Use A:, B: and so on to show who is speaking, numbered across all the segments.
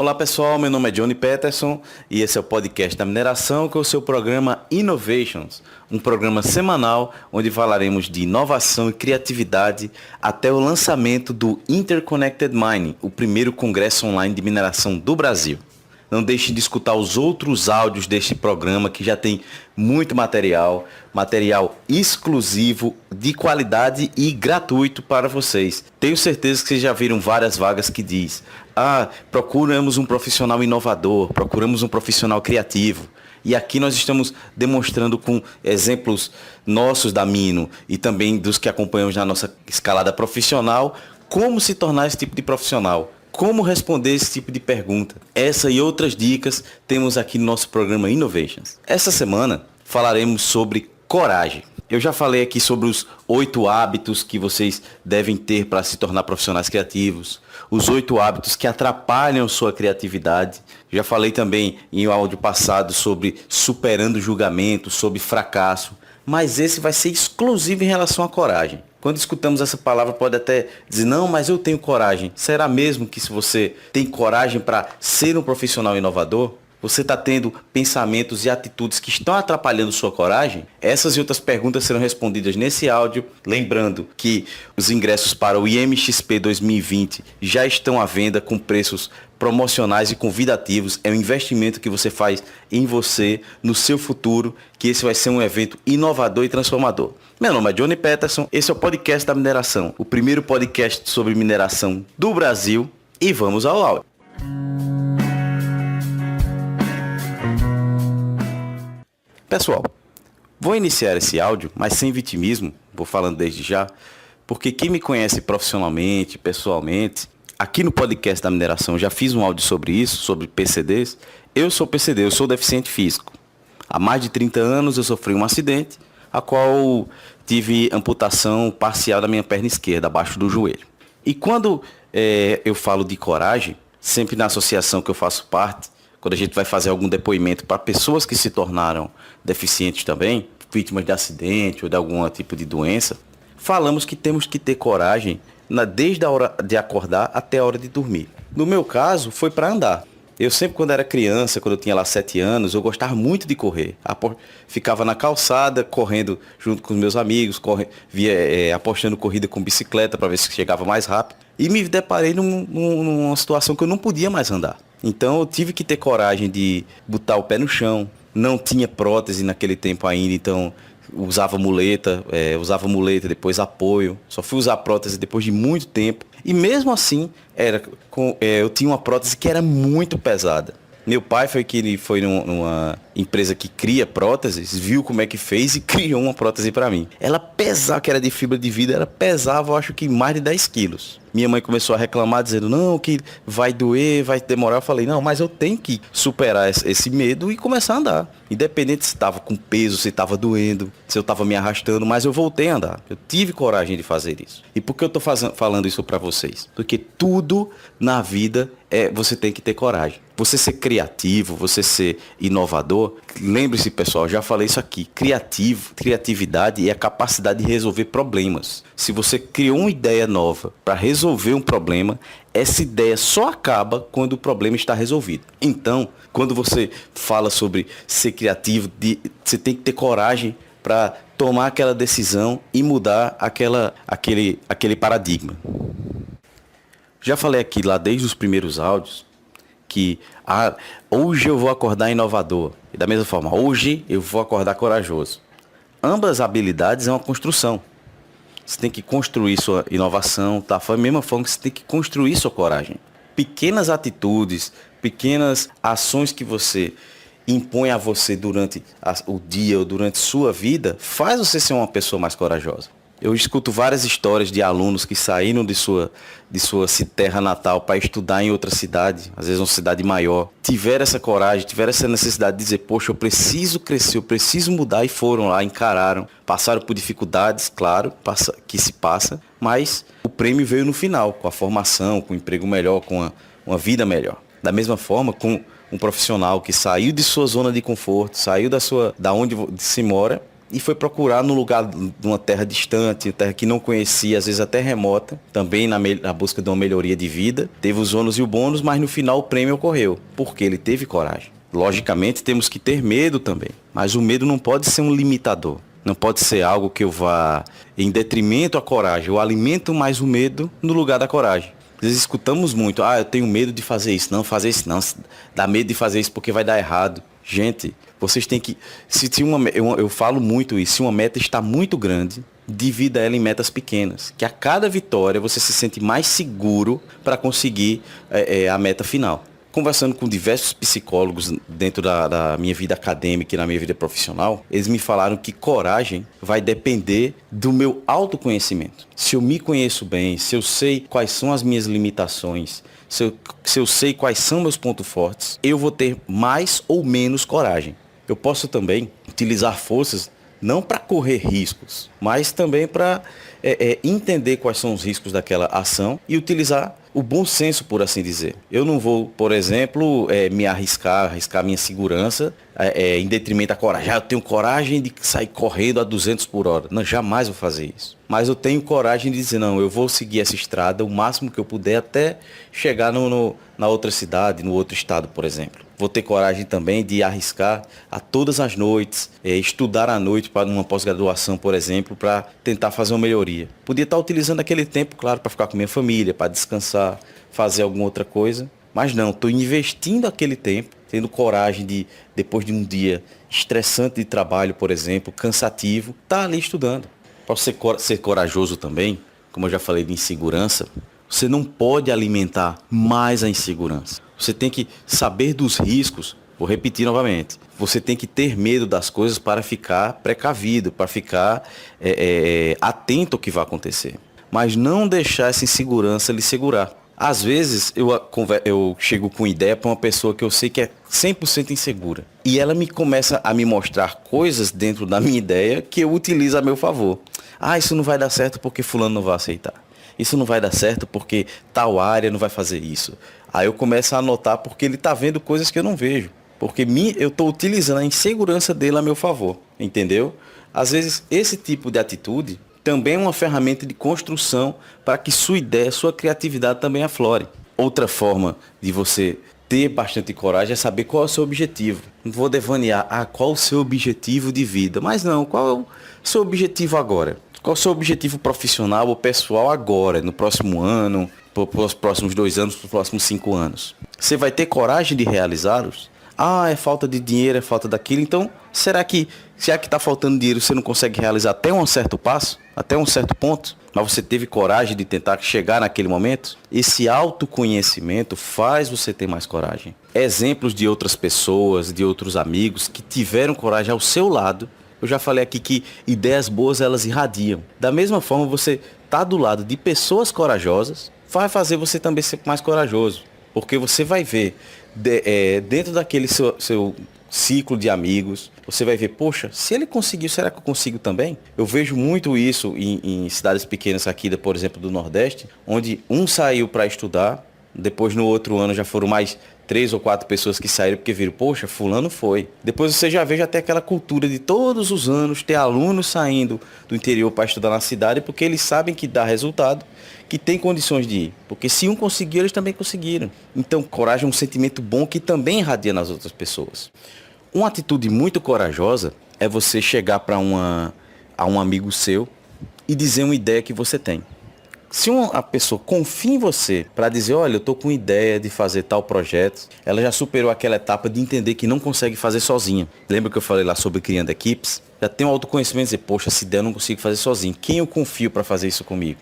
A: Olá pessoal, meu nome é Johnny Peterson e esse é o podcast da mineração, que é o seu programa Innovations, um programa semanal onde falaremos de inovação e criatividade até o lançamento do Interconnected Mining, o primeiro congresso online de mineração do Brasil. Não deixe de escutar os outros áudios deste programa que já tem muito material exclusivo, de qualidade e gratuito para vocês. Tenho certeza que vocês já viram várias vagas que diz: procuramos um profissional inovador, procuramos um profissional criativo. E aqui nós estamos demonstrando com exemplos nossos da Mino e também dos que acompanhamos na nossa escalada profissional, como se tornar esse tipo de profissional. Como responder esse tipo de pergunta? Essa e outras dicas temos aqui no nosso programa Innovations. Essa semana falaremos sobre coragem. Eu já falei aqui sobre os 8 hábitos que vocês devem ter para se tornar profissionais criativos, os 8 hábitos que atrapalham sua criatividade. Já falei também em um áudio passado sobre superando julgamento, sobre fracasso, mas esse vai ser exclusivo em relação à coragem. Quando escutamos essa palavra, pode até dizer: não, mas eu tenho coragem. Será mesmo que se você tem coragem para ser um profissional inovador, você está tendo pensamentos e atitudes que estão atrapalhando sua coragem? Essas e outras perguntas serão respondidas nesse áudio. Lembrando que os ingressos para o IMXP 2020 já estão à venda com preços promocionais e convidativos. É um investimento que você faz em você, no seu futuro, que esse vai ser um evento inovador e transformador. Meu nome é Johnny Peterson, esse é o podcast da mineração, o primeiro podcast sobre mineração do Brasil, e vamos ao áudio. Pessoal, vou iniciar esse áudio, mas sem vitimismo, vou falando desde já, porque quem me conhece profissionalmente, pessoalmente, aqui no podcast da mineração, já fiz um áudio sobre isso, sobre PCDs. Eu sou PCD, eu sou deficiente físico. Há mais de 30 anos eu sofri um acidente, a qual tive amputação parcial da minha perna esquerda, abaixo do joelho. E quando eu falo de coragem, sempre na associação que eu faço parte, quando a gente vai fazer algum depoimento para pessoas que se tornaram deficientes também, vítimas de acidente ou de algum tipo de doença, falamos que temos que ter coragem desde a hora de acordar até a hora de dormir. No meu caso, foi para andar. Eu sempre, quando era criança, quando eu tinha lá 7 anos, eu gostava muito de correr. Ficava na calçada, correndo junto com os meus amigos, apostando corrida com bicicleta para ver se chegava mais rápido. E me deparei numa situação que eu não podia mais andar. Então eu tive que ter coragem de botar o pé no chão. Não tinha prótese naquele tempo ainda, então usava muleta, depois apoio. Só fui usar prótese depois de muito tempo. E mesmo assim, eu tinha uma prótese que era muito pesada. Meu pai foi numa empresa que cria próteses, viu como é que fez e criou uma prótese para mim. Ela pesava, que era de fibra de vidro, ela pesava, eu acho que mais de 10 quilos. Minha mãe começou a reclamar, dizendo: não, que vai doer, vai demorar. Eu falei: não, mas eu tenho que superar esse medo e começar a andar. Independente se estava com peso, se estava doendo, se eu estava me arrastando, mas eu voltei a andar. Eu tive coragem de fazer isso. E por que eu estou falando isso para vocês? Porque tudo na vida você tem que ter coragem. Você ser criativo, você ser inovador. Lembre-se, pessoal, já falei isso aqui. Criatividade é a capacidade de resolver problemas. Se você criou uma ideia nova para resolver um problema, essa ideia só acaba quando o problema está resolvido. Então, quando você fala sobre ser criativo, você tem que ter coragem para tomar aquela decisão e mudar aquele paradigma. Já falei aqui lá desde os primeiros áudios que hoje eu vou acordar inovador. E da mesma forma, hoje eu vou acordar corajoso. Ambas habilidades é uma construção. Você tem que construir sua inovação, da mesma forma que você tem que construir sua coragem. Pequenas atitudes, pequenas ações que você impõe a você durante o dia ou durante sua vida, faz você ser uma pessoa mais corajosa. Eu escuto várias histórias de alunos que saíram de sua terra natal para estudar em outra cidade, às vezes uma cidade maior. Tiveram essa coragem, tiveram essa necessidade de dizer: poxa, eu preciso crescer, eu preciso mudar, e foram lá, encararam, passaram por dificuldades, claro, que se passa, mas o prêmio veio no final, com a formação, com um emprego melhor, com uma vida melhor. Da mesma forma, com um profissional que saiu de sua zona de conforto, saiu da onde se mora, e foi procurar no lugar de uma terra distante, terra que não conhecia, às vezes até remota, também na busca de uma melhoria de vida. Teve os ônus e o bônus, mas no final o prêmio ocorreu, porque ele teve coragem. Logicamente temos que ter medo também, mas o medo não pode ser um limitador. Não pode ser algo que eu vá em detrimento à coragem. Eu alimento mais o medo no lugar da coragem. Às vezes escutamos muito, eu tenho medo de fazer isso não, dá medo de fazer isso porque vai dar errado. Gente, vocês têm que, eu falo muito isso, se uma meta está muito grande, divida ela em metas pequenas, que a cada vitória você se sente mais seguro para conseguir a meta final. Conversando com diversos psicólogos dentro da minha vida acadêmica e na minha vida profissional, eles me falaram que coragem vai depender do meu autoconhecimento. Se eu me conheço bem, se eu sei quais são as minhas limitações, se eu sei quais são meus pontos fortes, eu vou ter mais ou menos coragem. Eu posso também utilizar forças não para correr riscos, mas também para entender quais são os riscos daquela ação e utilizar o bom senso, por assim dizer. Eu não vou, por exemplo, me arriscar minha segurança em detrimento da coragem. Eu tenho coragem de sair correndo a 200 por hora. Não, jamais vou fazer isso. Mas eu tenho coragem de dizer, não, eu vou seguir essa estrada o máximo que eu puder até chegar na outra cidade, no outro estado, por exemplo. Vou ter coragem também de arriscar a todas as noites, estudar à noite para uma pós-graduação, por exemplo, para tentar fazer uma melhoria. Podia estar utilizando aquele tempo, claro, para ficar com minha família, para descansar, fazer alguma outra coisa. Mas não, estou investindo aquele tempo, tendo coragem de, depois de um dia estressante de trabalho, por exemplo, cansativo, estar ali estudando. Para você ser corajoso também, como eu já falei de insegurança, você não pode alimentar mais a insegurança. Você tem que saber dos riscos. Vou repetir novamente. Você tem que ter medo das coisas para ficar precavido, para ficar atento ao que vai acontecer. Mas não deixar essa insegurança lhe segurar. Às vezes eu chego com ideia para uma pessoa que eu sei que é 100% insegura. E ela começa a me mostrar coisas dentro da minha ideia que eu utilizo a meu favor. Isso não vai dar certo porque fulano não vai aceitar. Isso não vai dar certo porque tal área não vai fazer isso. Aí eu começo a anotar porque ele está vendo coisas que eu não vejo. Porque eu estou utilizando a insegurança dele a meu favor. Entendeu? Às vezes esse tipo de atitude também é uma ferramenta de construção para que sua ideia, sua criatividade também aflore. Outra forma de você ter bastante coragem é saber qual é o seu objetivo. Não vou devanear, qual é o seu objetivo de vida? Mas não, qual é o seu objetivo agora? Qual é o seu objetivo profissional ou pessoal agora, no próximo ano, para os próximos 2 anos, para os próximos 5 anos? Você vai ter coragem de realizá-los? É falta de dinheiro, é falta daquilo. Então, será que está faltando dinheiro, você não consegue realizar até um certo passo? Até um certo ponto? Mas você teve coragem de tentar chegar naquele momento? Esse autoconhecimento faz você ter mais coragem. Exemplos de outras pessoas, de outros amigos que tiveram coragem ao seu lado. Eu já falei aqui que ideias boas, elas irradiam. Da mesma forma, você tá do lado de pessoas corajosas, vai fazer você também ser mais corajoso. Porque você vai ver, dentro daquele seu ciclo de amigos, você vai ver, poxa, se ele conseguiu, será que eu consigo também? Eu vejo muito isso em cidades pequenas aqui, por exemplo, do Nordeste, onde um saiu para estudar, depois no outro ano já foram mais 3 ou 4 pessoas que saíram porque viram, poxa, fulano foi. Depois você já vê já tem aquela cultura de todos os anos ter alunos saindo do interior para estudar na cidade, porque eles sabem que dá resultado, que tem condições de ir. Porque se um conseguiu, eles também conseguiram. Então, coragem é um sentimento bom que também irradia nas outras pessoas. Uma atitude muito corajosa é você chegar para a um amigo seu e dizer uma ideia que você tem. Se uma pessoa confia em você para dizer, olha, eu estou com ideia de fazer tal projeto, ela já superou aquela etapa de entender que não consegue fazer sozinha. Lembra que eu falei lá sobre criando equipes? Já tem um autoconhecimento de dizer, poxa, essa ideia eu não consigo fazer sozinho. Quem eu confio para fazer isso comigo?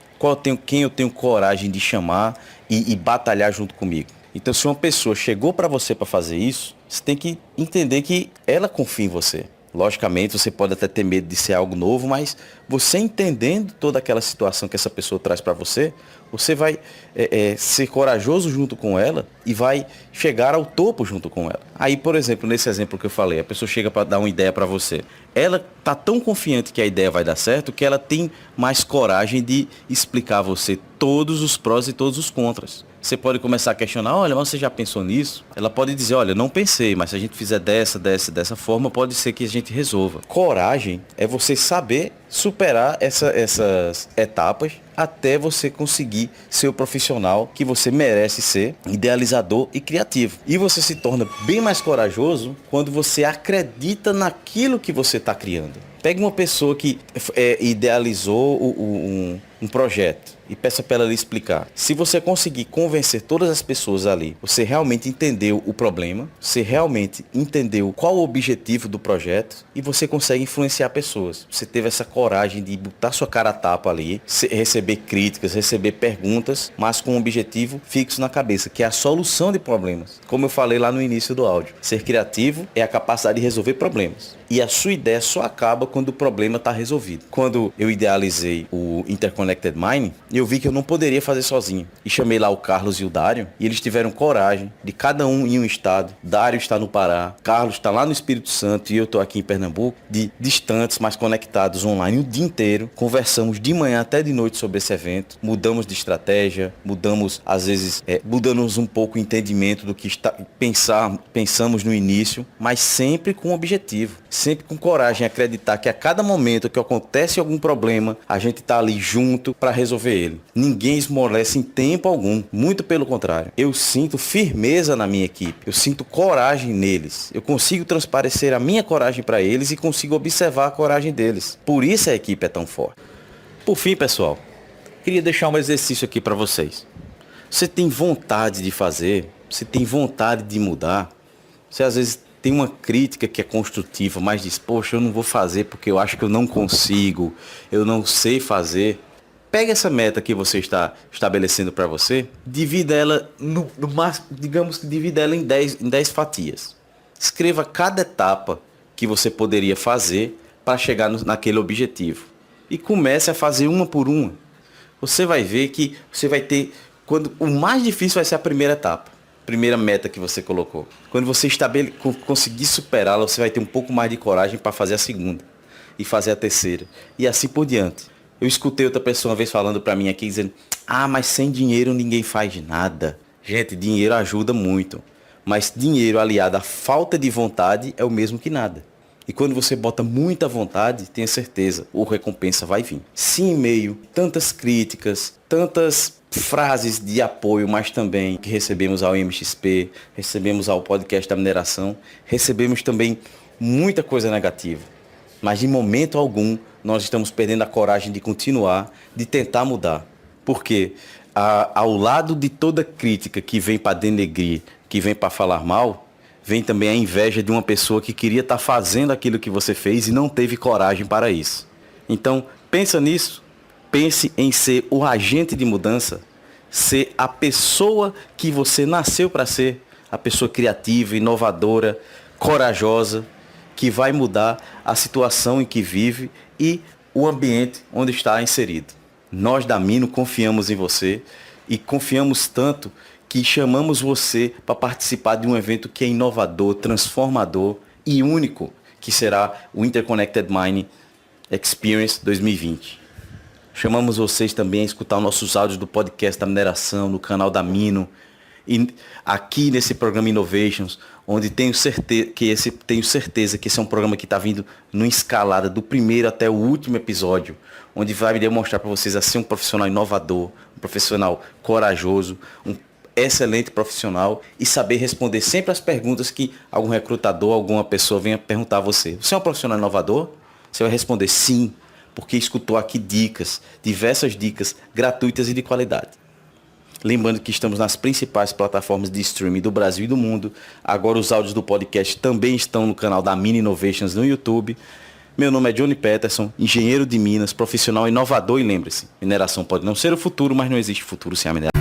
A: Quem eu tenho coragem de chamar e batalhar junto comigo? Então, se uma pessoa chegou para você para fazer isso, você tem que entender que ela confia em você. Logicamente, você pode até ter medo de ser algo novo, mas você entendendo toda aquela situação que essa pessoa traz para você, você vai ser corajoso junto com ela e vai chegar ao topo junto com ela. Aí, por exemplo, nesse exemplo que eu falei, a pessoa chega para dar uma ideia para você. Ela está tão confiante que a ideia vai dar certo que ela tem mais coragem de explicar a você todos os prós e todos os contras. Você pode começar a questionar, olha, mas você já pensou nisso? Ela pode dizer, olha, não pensei, mas se a gente fizer dessa forma, pode ser que a gente resolva. Coragem é você saber superar essas etapas até você conseguir ser o profissional que você merece ser, idealizador e criativo. E você se torna bem mais corajoso quando você acredita naquilo que você está criando. Pega uma pessoa que idealizou um projeto e peça para ela lhe explicar. Se você conseguir convencer todas as pessoas ali, você realmente entendeu o problema, você realmente entendeu qual o objetivo do projeto e você consegue influenciar pessoas. Você teve essa coragem de botar sua cara a tapa ali, receber críticas, receber perguntas, mas com um objetivo fixo na cabeça, que é a solução de problemas. Como eu falei lá no início do áudio, ser criativo é a capacidade de resolver problemas. E a sua ideia só acaba quando o problema está resolvido. Quando eu idealizei o Interconnected Mind, eu vi que eu não poderia fazer sozinho. E chamei lá o Carlos e o Dário, e eles tiveram coragem de cada um em um estado. Dário está no Pará, Carlos está lá no Espírito Santo e eu estou aqui em Pernambuco, de distantes, mas conectados online o dia inteiro. Conversamos de manhã até de noite sobre esse evento, mudamos de estratégia, mudamos, às vezes, mudamos um pouco o entendimento do que pensamos no início, mas sempre com objetivo. Sempre com coragem, acreditar que a cada momento que acontece algum problema, a gente está ali junto para resolver ele. Ninguém esmorece em tempo algum, muito pelo contrário. Eu sinto firmeza na minha equipe, eu sinto coragem neles. Eu consigo transparecer a minha coragem para eles e consigo observar a coragem deles. Por isso a equipe é tão forte. Por fim, pessoal, queria deixar um exercício aqui para vocês. Você tem vontade de fazer, você tem vontade de mudar, você às vezes tem uma crítica que é construtiva, mas diz, poxa, eu não vou fazer porque eu acho que eu não consigo, eu não sei fazer. Pega essa meta que você está estabelecendo para você, divida ela, digamos que divida ela em 10 fatias. Escreva cada etapa que você poderia fazer para chegar naquele objetivo. E comece a fazer uma por uma. Você vai ver que você vai ter, o mais difícil vai ser a primeira etapa. Primeira meta que você colocou. Quando você conseguir superá-la, você vai ter um pouco mais de coragem para fazer a segunda e fazer a terceira e assim por diante. Eu escutei outra pessoa uma vez falando para mim aqui dizendo: mas sem dinheiro ninguém faz nada. Gente, dinheiro ajuda muito, mas dinheiro aliado à falta de vontade é o mesmo que nada. E quando você bota muita vontade, tenha certeza, a recompensa vai vir. Se em meio tantas críticas, tantas frases de apoio, mas também que recebemos ao MXP, recebemos ao podcast da mineração, recebemos também muita coisa negativa. Mas em momento algum nós estamos perdendo a coragem de continuar, de tentar mudar. Porque ao lado de toda crítica que vem para denegrir, que vem para falar mal, vem também a inveja de uma pessoa que queria estar fazendo aquilo que você fez e não teve coragem para isso. Então, pensa nisso. Pense em ser o agente de mudança, ser a pessoa que você nasceu para ser, a pessoa criativa, inovadora, corajosa, que vai mudar a situação em que vive e o ambiente onde está inserido. Nós da Mino confiamos em você e confiamos tanto que chamamos você para participar de um evento que é inovador, transformador e único, que será o Interconnected Mining Experience 2020. Chamamos vocês também a escutar nossos áudios do podcast da mineração, no canal da Mino, e aqui nesse programa Innovations, onde tenho certeza que esse é um programa que está vindo numa escalada do primeiro até o último episódio, onde vai me demonstrar para vocês a ser um profissional inovador, um profissional corajoso, um excelente profissional e saber responder sempre as perguntas que algum recrutador, alguma pessoa venha perguntar a você. Você é um profissional inovador? Você vai responder sim, porque escutou aqui dicas, diversas dicas gratuitas e de qualidade. Lembrando que estamos nas principais plataformas de streaming do Brasil e do mundo. Agora os áudios do podcast também estão no canal da Mini Innovations no YouTube. Meu nome é Johnny Peterson, engenheiro de Minas, profissional inovador e lembre-se, mineração pode não ser o futuro, mas não existe futuro sem a mineração.